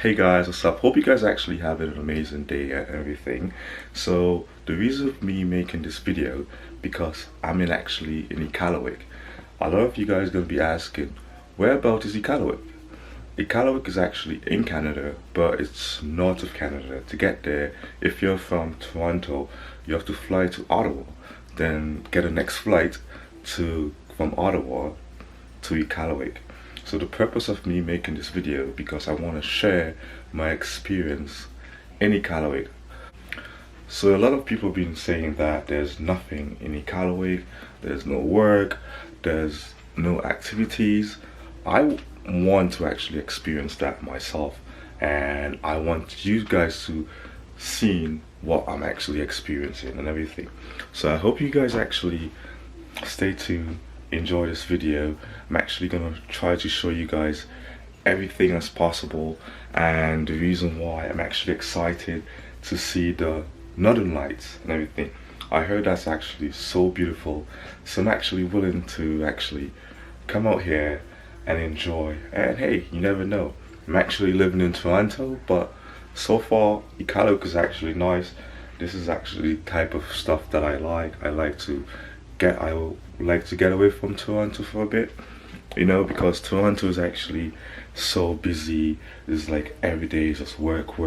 Hey guys, what's up? Hope you guys actually have an amazing day and everything. So the reason of me making this video because I'm actually in Iqaluit. A lot of you guys gonna be asking, whereabouts is Iqaluit? Iqaluit is actually in Canada, but it's north of Canada. To get there, if you're from Toronto, you have to fly to Ottawa, then get a next flight from Ottawa to Iqaluit. So the purpose of me making this video because I want to share my experience in Iqaluit. So a lot of people have been saying that there's nothing in Iqaluit, there's no work, there's no activities. I want to actually experience that myself, and I want you guys to see what I'm actually experiencing and everything. So I hope you guys actually stay tuned, enjoy this video. I'm actually gonna try to show you guys everything as possible, and the reason why I'm actually excited to see the northern lights and everything. I heard that's actually so beautiful, so I'm actually willing to actually come out here and enjoy. And hey, you never know, I'm actually living in Toronto, but so far Iqaluit is actually nice. This is actually the type of stuff that I like. I would like to get away from Toronto for a bit, you know, because Toronto is actually so busy. It's like every day is just work,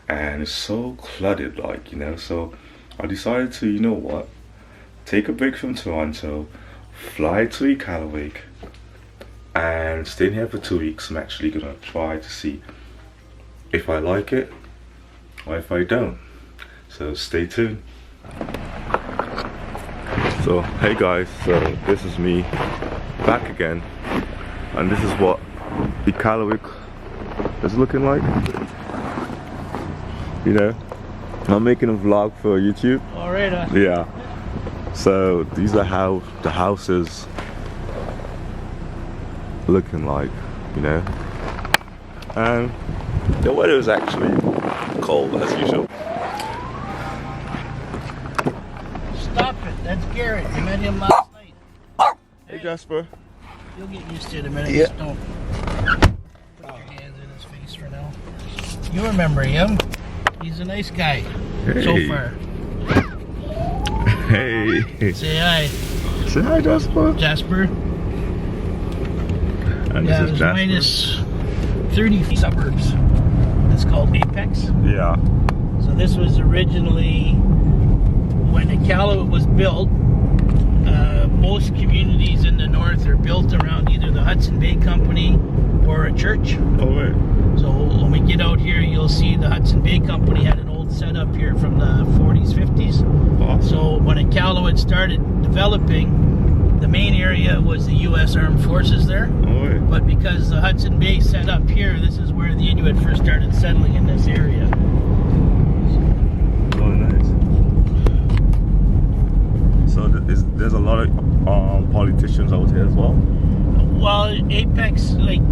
and it's so cluttered, like, you know. So I decided to, you know what, take a break from Toronto, fly to Iqaluit, and stay here for 2 weeks. I'm actually gonna try to see if I like it or if I don't. So stay tuned. So hey guys, so this is me back again, and this is what Iqaluit is looking like. You know, I'm making a vlog for YouTube. Alright. Yeah. So these are how the house is looking like, you know. And the weather is actually cold as usual. Stop it, that's Garrett. You met him last night. Hey Jasper. You'll get used to it in a minute. Yeah. Just don't put your hands in his face for now. You remember him. He's a nice guy. Hey. So far. Hey. Say hi. Say hi, Jasper. Jasper. And Yeah, this is there's Jasper. minus 30 suburbs. It's called Apex. Yeah. So this was originally, when Iqaluit was built, most communities in the north are built around either the Hudson Bay Company or a church. Oh wait. So when we get out here, you'll see the Hudson Bay Company had an old setup here from the 40s, 50s. Awesome. So when Iqaluit started developing, the main area was the U.S. Armed Forces there. Oh wait. But because the Hudson Bay set up here, this is where the Inuit first started settling in this area. Oh nice. So there's a lot of politicians out here as well. Well, Apex, like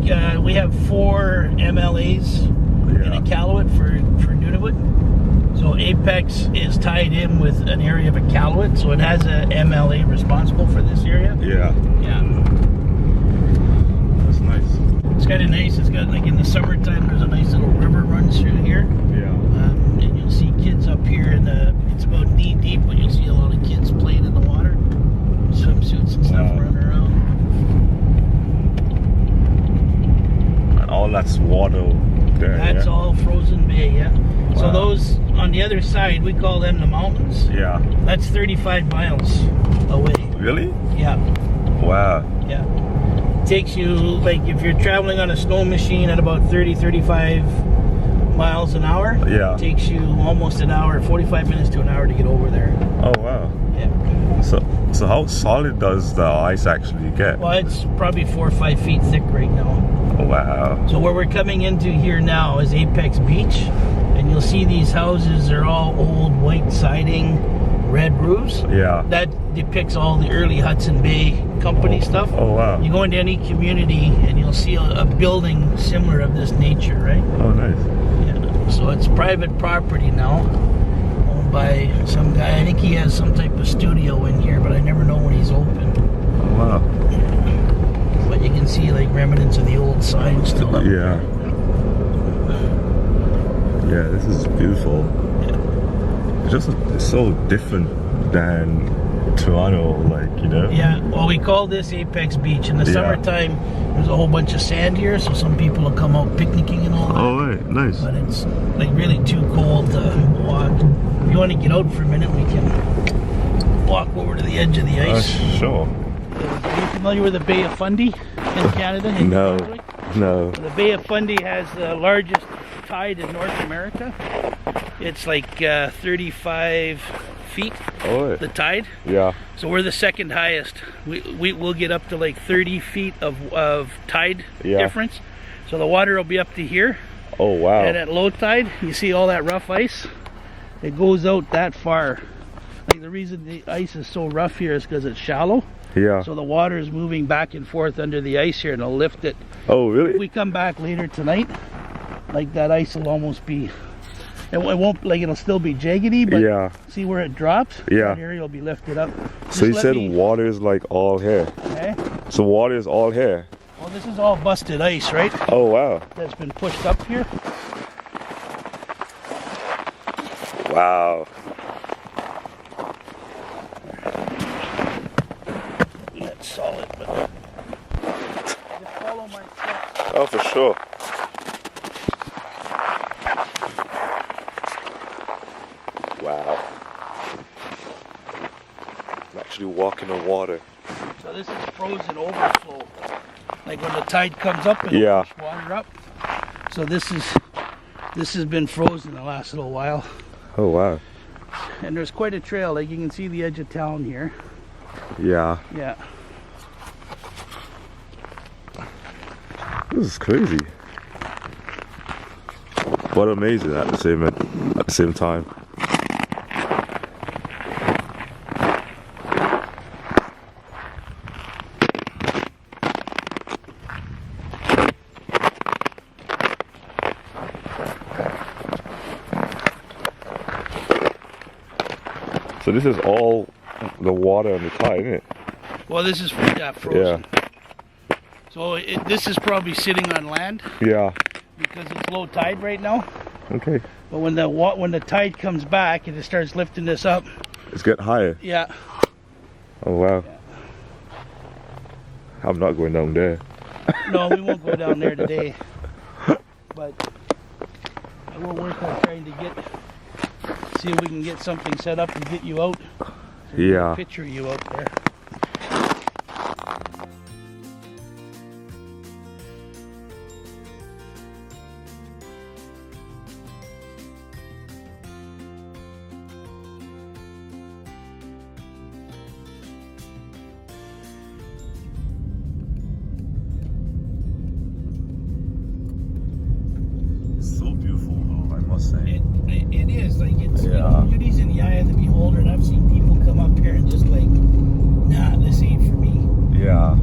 we have 4 MLAs in Iqaluit for Nunavut. So Apex is tied in with an area of Iqaluit, so it has a MLA responsible for this area. Yeah. Yeah. That's nice. It's kind of nice. It's got, like, in the summertime, there's a nice little river runs through here. Yeah. And you'll see kids up here, and it's about knee deep, but you'll see a lot of kids playing in the water, swimsuits and stuff running around. And all that's water there. That's all frozen bay, yeah. Wow. So those on the other side, we call them the mountains. Yeah. That's 35 miles away. Really? Yeah, Wow. yeah. Takes you, like, if you're traveling on a snow machine at about 30-35 miles an hour, Yeah. takes you almost an hour, 45 minutes to an hour to get over there. Oh wow. Yeah. So how solid does the ice actually get? Well, it's probably 4 or 5 feet thick right now. Wow. So where we're coming into here now is Apex Beach, and you'll see these houses are all old white siding, red roofs. Yeah. That depicts all the early Hudson Bay Company stuff. Oh wow. You go into any community and you'll see a building similar of this nature, right? Oh nice. Yeah. So it's private property now, owned by some guy. I think he has some type of studio in here, but I never know when he's open. Oh wow. But you can see, like, remnants of the old sign still up. Yeah. Yeah, this is beautiful. It's so different than Toronto, like, you know? Yeah, well, we call this Apex Beach. In the summertime, there's a whole bunch of sand here, so some people will come out picnicking and all that. Oh, right, nice. But it's like really too cold to walk. If you want to get out for a minute, we can walk over to the edge of the ice. Sure. Are you familiar with the Bay of Fundy in Canada? No. No. The Bay of Fundy has the largest tide in North America. It's like 35 feet, the tide. Yeah. So we're the second highest. We'll get up to like 30 feet of tide difference. So the water will be up to here. Oh, wow. And at low tide, you see all that rough ice? It goes out that far. Like the reason the ice is so rough here is because it's shallow. Yeah. So the water is moving back and forth under the ice here and it'll lift it. Oh, really? If we come back later tonight, like that ice will almost be, it won't, like it'll still be jaggedy, but see where it drops? Yeah. That area will be lifted up. So you said water is like all here. Okay. So water is all here. Well, this is all busted ice, right? Oh, wow. That's been pushed up here. Wow. That's solid, but just follow my steps. Oh, for sure. Wow. I'm actually walking on water. So this is frozen overflow. Like when the tide comes up and it'll push water up. So this has been frozen the last little while. Oh, wow. And there's quite a trail. Like you can see the edge of town here. Yeah. Yeah. This is crazy. But amazing at the same time. So this is all the water on the tide, isn't it? Well, this is frozen. Yeah. So this is probably sitting on land. Yeah. Because it's low tide right now. Okay. But when the tide comes back and it starts lifting this up, it's getting higher. Yeah. Oh, wow. Yeah. I'm not going down there. No, we won't go down there today. But I will work on trying to see if we can get something set up and get you out. So yeah. Picture you out there. So beautiful, though, I must say. It is like it's beauty's in the eye of the beholder, and I've seen people come up here and just like, nah, this ain't for me. Yeah.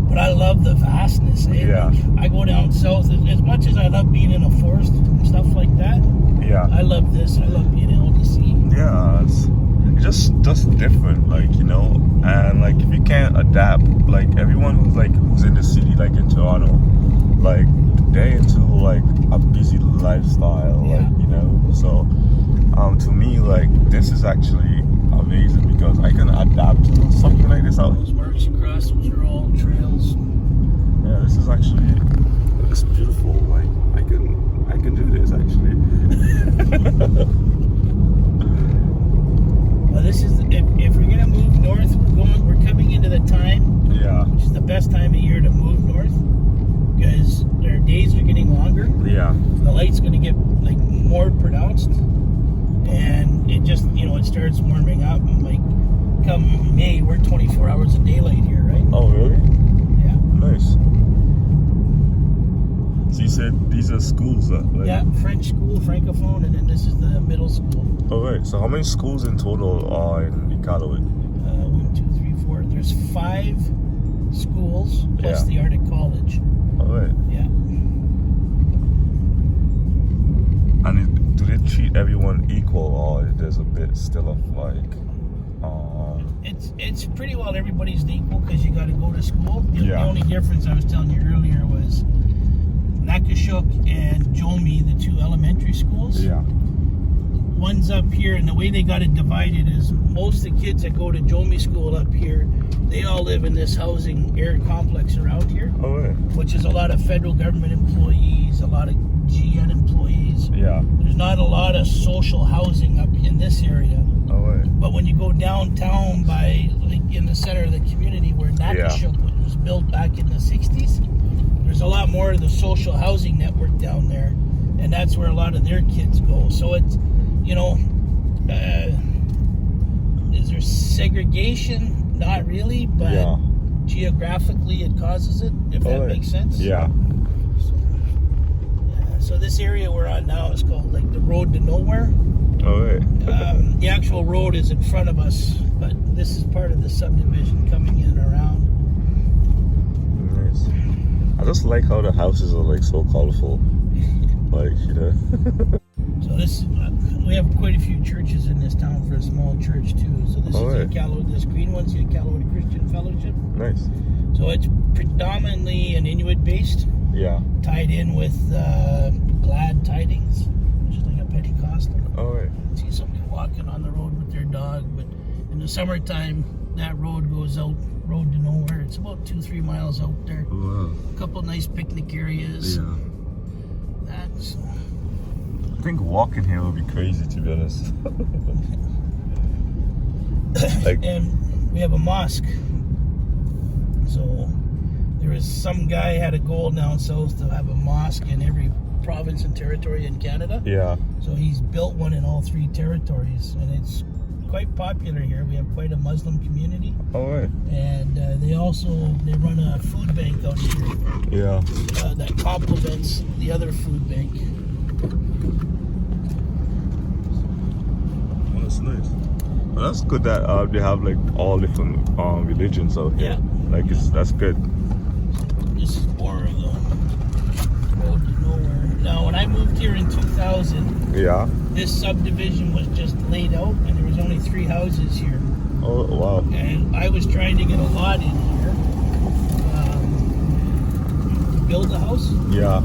But I love the vastness. Yeah. Like, I go down south as much as I love being in a forest and stuff like that. Yeah. I love this. I love being able to see. Yeah, it's just different, like, you know, and like if you can't adapt, like everyone who's in the city, like in Toronto, like they're into like a busy lifestyle, like, you know. So to me, like, this is actually amazing because I can adapt to something like this out. Those marks across, those are all trails. Yeah, this is actually, it's beautiful. Like I can do this actually. Well, this is if we're gonna move north, we're coming into the time, which is the best time of year to move north, because our days are getting longer. Yeah. The light's gonna get like more pronounced, and it just, you know, it starts warming up. And like come May, we're 24 hours of daylight here, right? Oh, really? Yeah. Nice. So you said these are schools, like... Yeah, French school, Francophone, and then this is the middle school. Oh, right. So how many schools in total are in Iqaluit? 1, 2, 3, 4. There's 5 schools plus the Arctic College. Oh, right. Yeah. And do they treat everyone equal, or there's a bit still of like... It's pretty well everybody's equal because you got to go to school. The only difference I was telling you earlier was Nakashuk Shook and Jomi, the two elementary schools. Yeah. One's up here, and the way they got it divided is most of the kids that go to Jomi school up here, they all live in this housing area complex around here. Oh, yeah. Which is a lot of federal government employees, a lot of GN employees. Yeah. There's not a lot of social housing up in this area. Oh, yeah. But when you go downtown by, like, in the center of the community where Nakashuk was built back in the 60s, there's a lot more of the social housing network down there. And that's where a lot of their kids go. So it's, you know, is there segregation? Not really, but geographically it causes it, if that makes sense. Yeah. So this area we're on now is called like the Road to Nowhere. Oh, right. The actual road is in front of us, but this is part of the subdivision coming in and around. Nice. I just like how the houses are like so colorful. Like, you know. So this, we have quite a few churches in this town for a small church too. So this is the Iqaluit, this green one's the Iqaluit Christian Fellowship. Nice. So it's predominantly an Inuit based. Yeah. Tied in with Glad Tidings, which is like a Pentecostal. Oh, right. See somebody walking on the road with their dog, but in the summertime, that road goes out, Road to Nowhere. It's about 2-3 miles out there. Oh, wow. A couple nice picnic areas. Yeah. That's. I think walking here would be crazy, to be honest. Like, and we have a mosque. So there is some guy had a goal down south to have a mosque in every province and territory in Canada. yeah. So he's built one in all 3 territories, and it's quite popular here. We have quite a Muslim community. Oh, right. And they run a food bank out here. Yeah. That complements the other food bank. Oh, that's nice. Well, that's good that they have like all different religions out here. Yeah. Like that's good. This is more of the Road to Nowhere. Now, when I moved here in 2000, Yeah. this subdivision was just laid out, and there was only 3 houses here. Oh, wow. And I was trying to get a lot in here to build a house. Yeah.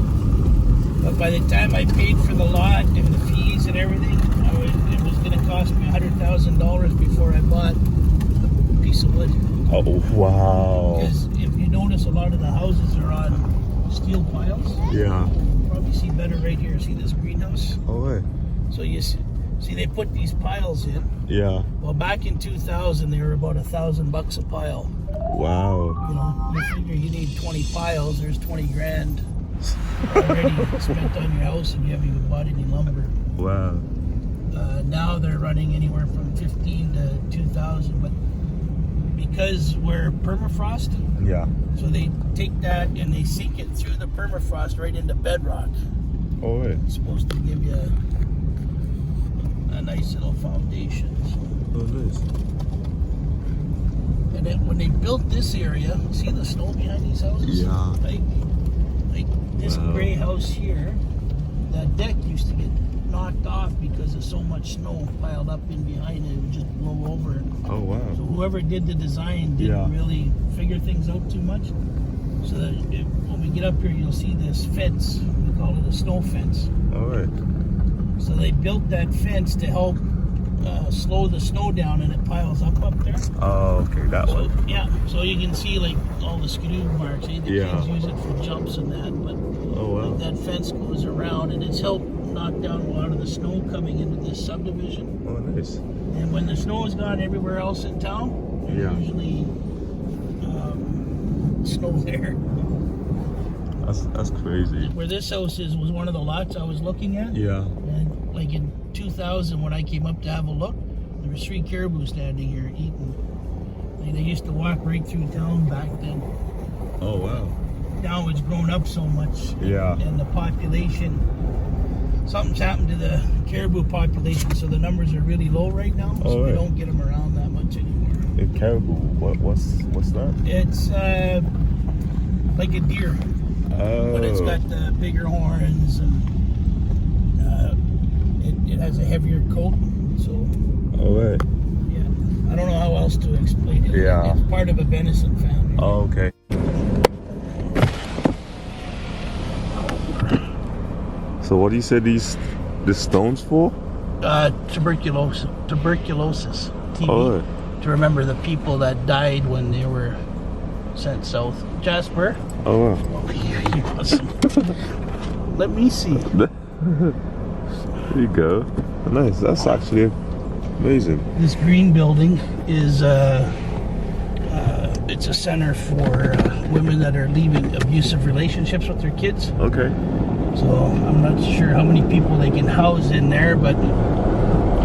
But by the time I paid for the lot and the fees and everything, it was going to cost me $100,000 before I bought a piece of wood. Oh, wow. Because if you notice, a lot of the houses are on steel piles. Yeah. You probably see better right here. See this greenhouse? Oh, right. So you see they put these piles in. Yeah. Well, back in 2000, they were about $1,000 a pile. Wow. You know, you figure you need 20 piles. There's 20 grand already spent on your house, and you haven't even bought any lumber. Wow. Now they're running anywhere from 15 to 2,000, but because we're permafrost, Yeah. so they take that and they sink it through the permafrost right into bedrock. Oh, right. It's supposed to give you a nice little foundation. Oh, nice. And then when they built this area, see the snow behind these houses? Yeah. Like this gray house here, that deck used to get knocked off because of so much snow piled up in behind it. It would just blow over. Oh, wow. So whoever did the design didn't really figure things out too much. So that when we get up here, you'll see this fence. We call it a snow fence. All right. So they built that fence to help slow the snow down, and it piles up there. Oh, okay, that one. Yeah, so you can see like all the skidoo marks. The kids use it for jumps and that, but that fence goes around, and it's helped knock down a lot of the snow coming into this subdivision. Oh, nice. And when the snow is gone everywhere else in town, there's usually snow there. That's crazy. Where this house is was one of the lots I was looking at. Yeah. And like in 2000, when I came up to have a look, there were 3 caribou standing here eating. Like, they used to walk right through town back then. Oh, wow. Now it's grown up so much. Yeah. And the population, something's happened to the caribou population, so the numbers are really low right now. So we don't get them around that much anymore. A caribou, what's that? It's like a deer. Oh. But it's got the bigger horns, and it has a heavier coat. So. Oh, right. Yeah. I don't know how else to explain it. Yeah. It's part of a venison family. Oh, okay. So what do you say these stones for? Tuberculosis. TB. Oh. To remember the people that died when they were sent south. Jasper? Oh wow. Oh, he wasn't. Let me see. There you go. Nice. That's actually amazing. This green building is it's a center for women that are leaving abusive relationships with their kids. Okay. So I'm not sure how many people they can house in there, but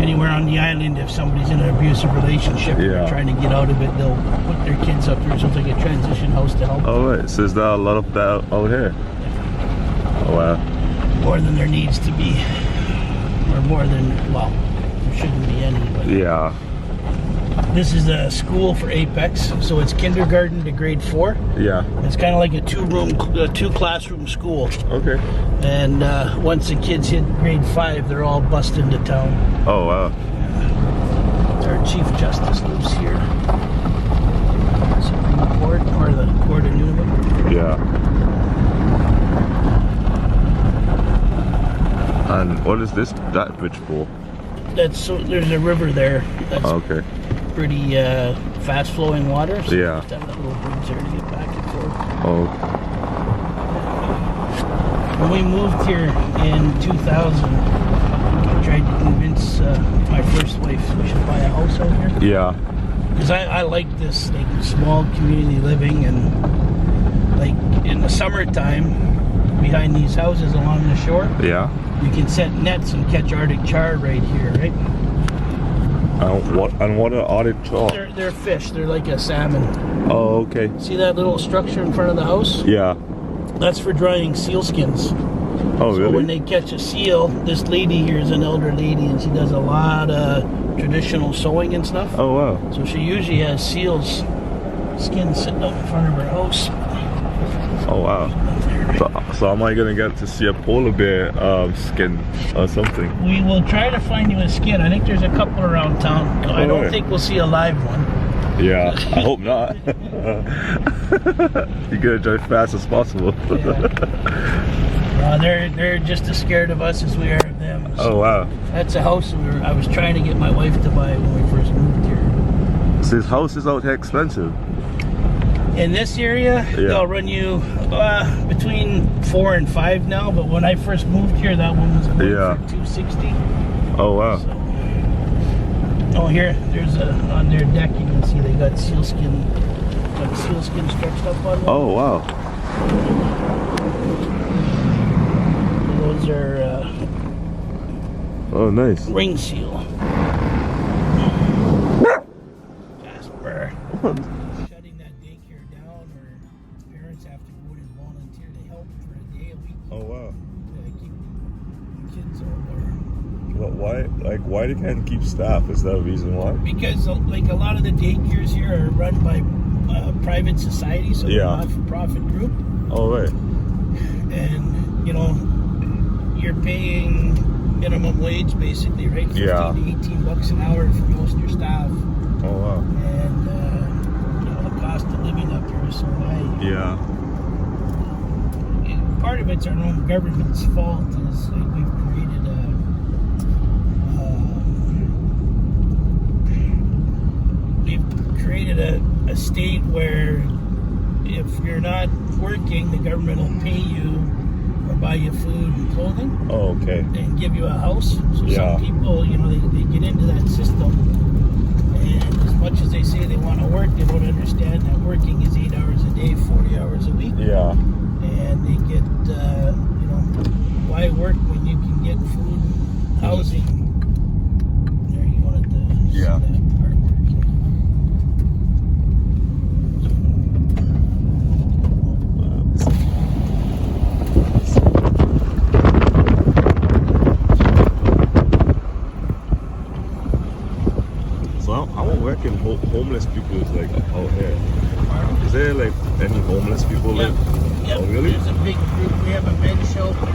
anywhere on the island, if somebody's in an abusive relationship and they're trying to get out of it, they'll put their kids up there. So it's like a transition house to help. Oh right. So is there a lot of that out here? Yeah. Oh wow. More than there needs to be, or more than, well, there shouldn't be any. But Yeah. this is a school for Apex, so it's kindergarten to grade 4. Yeah. It's kind of like a two classroom school. Okay. And once the kids hit grade 5, they're all bussed into town. Oh wow. Our Chief Justice lives here. Supreme Court, or the Court of Nunavut. Yeah. And what is that bridge for? There's a river there. That's Okay. pretty fast flowing water. So Yeah. you just have that little bridge there to get back and forth. Oh. When we moved here in 2000, I tried to convince my first wife we should buy a house out here. Yeah. Because I like this like small community living, and like in the summertime behind these houses along the shore, Yeah. you can set nets and catch Arctic char right here, right? What are Arctic char? They're fish. They're like a salmon. Oh, okay. See that little structure in front of the house? Yeah. That's for drying seal skins. Oh, So really? when they catch a seal, this lady here is an elder lady, and she does a lot of traditional sewing and stuff. Oh, wow. So she usually has seals skin sitting up in front of her house. Oh, wow. So am I gonna get to see a polar bear skin or something? We will try to find you a skin. I think there's a couple around town. I don't think we'll see a live one. Yeah, I hope not. You gotta drive fast as possible. They're just as scared of us as we are of them. So Oh wow. that's a house I was trying to get my wife to buy when we first moved here. So his house is out here expensive. In this area, they'll run you between 4 and 5 now. But when I first moved here, that one was going for $260. Oh wow. So, oh, here, there's on their deck. You can see they got sealskin stretched up on them. Oh wow. Those are Oh nice. ring seal. Jasper. Shutting that daycare down, where parents have to go in and volunteer to help for a day a week. Oh wow. To keep the kids over there. But why they can't keep staff? Is that a reason why? Because like a lot of the daycares here are run by private societies, so they're not for profit group. Oh right. And you know, you're paying minimum wage basically, right? 15 to 18 bucks an hour for most of your staff. Oh wow. And you know, the cost of living up here is so high. Yeah. Part of it's our own government's fault. Is like we've created a state where if you're not working, the government will pay you or buy you food and clothing. Oh, okay. And give you a house. So some people, you know, they get into that system, and as much as they say they want to work, they don't understand that working is 8 hours a day, 40 hours a week. Yeah. And they get, you know, why work when you can get food, housing? There, you wanted to see that artwork. So how working homeless people is like out here? Is there like any homeless people live? Yeah, Oh, really? There's a big group. We have a men's shelter.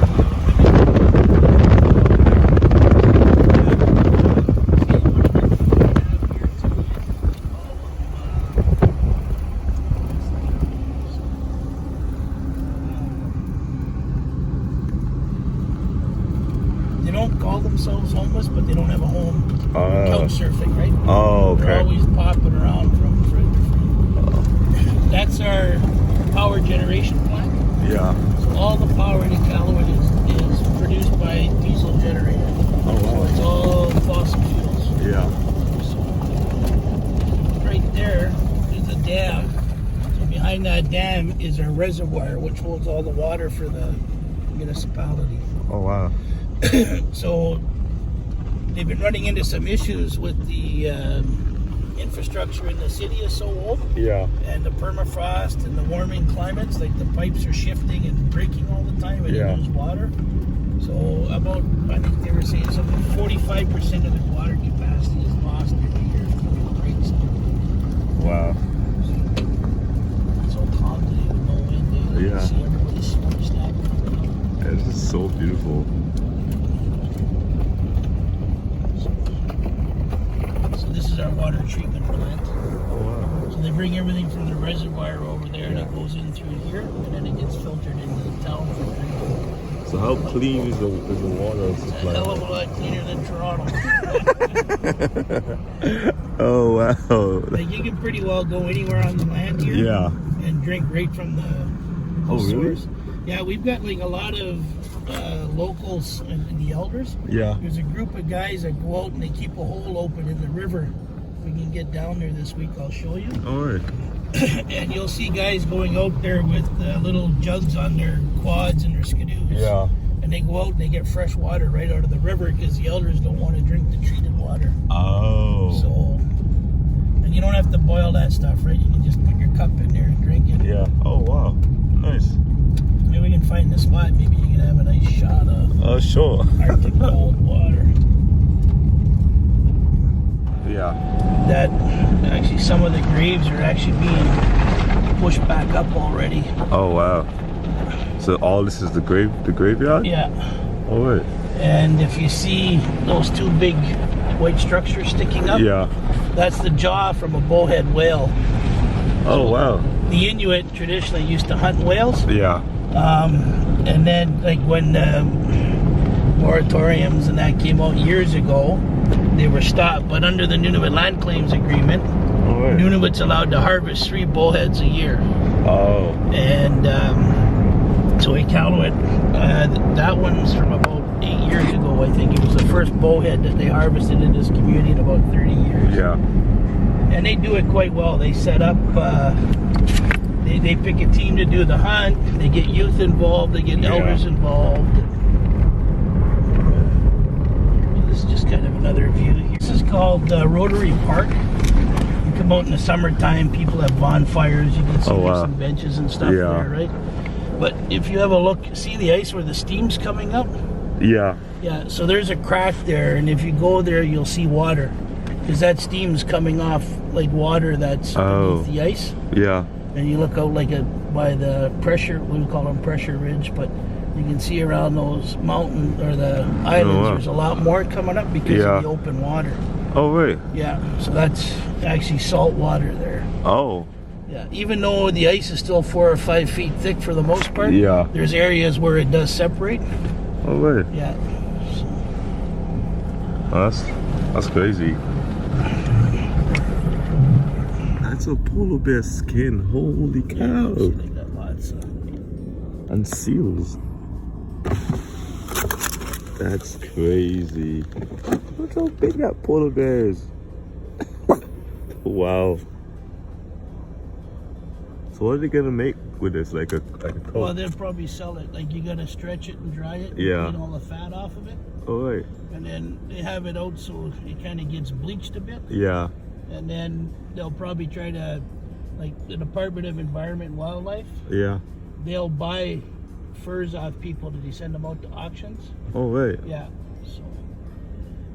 themselves homeless, but they don't have a home. Couch surfing, right? Oh, okay. They're always popping around from friend to friend. That's our power generation plant. Yeah. So all the power in Iqaluit is produced by diesel generator. Oh, wow. So it's all fossil fuels. Yeah. So right there is a dam. So behind that dam is a reservoir, which holds all the water for the municipality. Oh, wow. So they've been running into some issues with the infrastructure in the city is so old. Yeah. And the permafrost and the warming climates, like the pipes are shifting and breaking all the time and Yeah. they lose water. So about, I think they were saying something, 45% of the water capacity is lost every year when it breaks. Wow. So calm today with no wind. You Yeah. see everybody's smokestack coming up. This is so beautiful. So this is our water treatment plant. Oh, wow. So they bring everything from the reservoir over there and it goes in through here and then it gets filtered into the town for drinking. So how clean is the water It's a hell of a lot cleaner than Toronto. Oh, wow. Like you can pretty well go anywhere on the land here. Yeah. And drink right from the really? source. Yeah, we've got like a lot of locals and the elders. Yeah. There's a group of guys that go out and they keep a hole open in the river. We can get down there this week. I'll show you. All right. And you'll see guys going out there with little jugs on their quads and their skidoos. Yeah. And they go out and they get fresh water right out of the river because the elders don't want to drink the treated water. Oh. So, and you don't have to boil that stuff, right? You can just put your cup in there and drink it. Yeah. Oh, wow. Nice. Maybe we can find the spot. Maybe you can have a nice shot of Sure. Arctic cold water. Yeah. That actually, some of the graves are actually being pushed back up already. Oh, wow. So all this is the graveyard? Yeah. All right. And if you see those two big white structures sticking up, Yeah. that's the jaw from a bowhead whale. Oh, wow. The Inuit traditionally used to hunt whales. Yeah. And then, like when moratoriums and that came out years ago, they were stopped. But under the Nunavut Land Claims Agreement, All right. Nunavut's allowed to harvest 3 bowheads a year. Oh. And so Iqaluit, that one's from about 8 years ago, I think. It was the first bowhead that they harvested in this community in about 30 years. Yeah. And they do it quite well. They set up, they pick a team to do the hunt. They get youth involved. They get elders involved. This is just kind of another view here. This is called Rotary Park. You come out in the summertime, people have bonfires. You can see some benches and stuff there, right? But if you have a look, see the ice where the steam's coming up? Yeah. Yeah, so there's a crack there, and if you go there, you'll see water. Because that steam's coming off like water that's beneath the ice. Yeah. And you look out like by the pressure, we call them pressure ridge, but you can see around those mountains or the islands, there's a lot more coming up because of the open water. Oh, right. Yeah, so that's actually salt water there. Oh. Yeah, even though the ice is still 4 or 5 feet thick for the most part, there's areas where it does separate. Oh, right. Yeah. Oh, that's crazy. That's a polar bear skin. Holy cow. They got lots of... And seals. That's crazy. Look how big that polar bear is. Wow. So what are they gonna make with this? Like a coat? Well, they'll probably sell it. Like you gotta stretch it and dry it. And Yeah. clean all the fat off of it. Oh, right. And then they have it out so it kind of gets bleached a bit. Yeah. And then they'll probably try to, like the Department of Environment and Wildlife, Yeah. they'll buy furs off people to send them out to auctions. Oh, right. Yeah. So.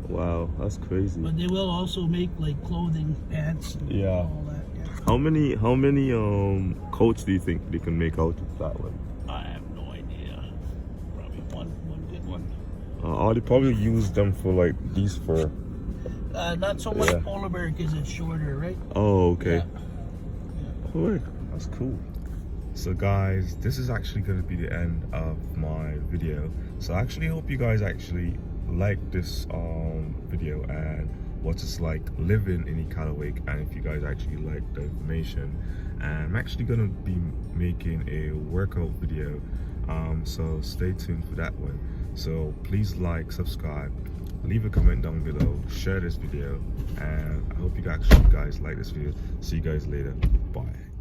Wow, that's crazy. But they will also make like clothing, pants, and all that. Yeah. How many coats do you think they can make out of that one? I have no idea. Probably one good one. They probably use them for like these fur. Not so much polar bear because it's shorter, right? Oh, okay. Yeah. Oh, wait. That's cool. So guys, this is actually going to be the end of my video. So I actually hope you guys actually like this video and what it's like living in Iqaluit, and if you guys actually like the information. And I'm actually gonna be making a workout video, so stay tuned for that one. So please like, subscribe, leave a comment down below, share this video, and I hope you guys like this video. See you guys later. Bye.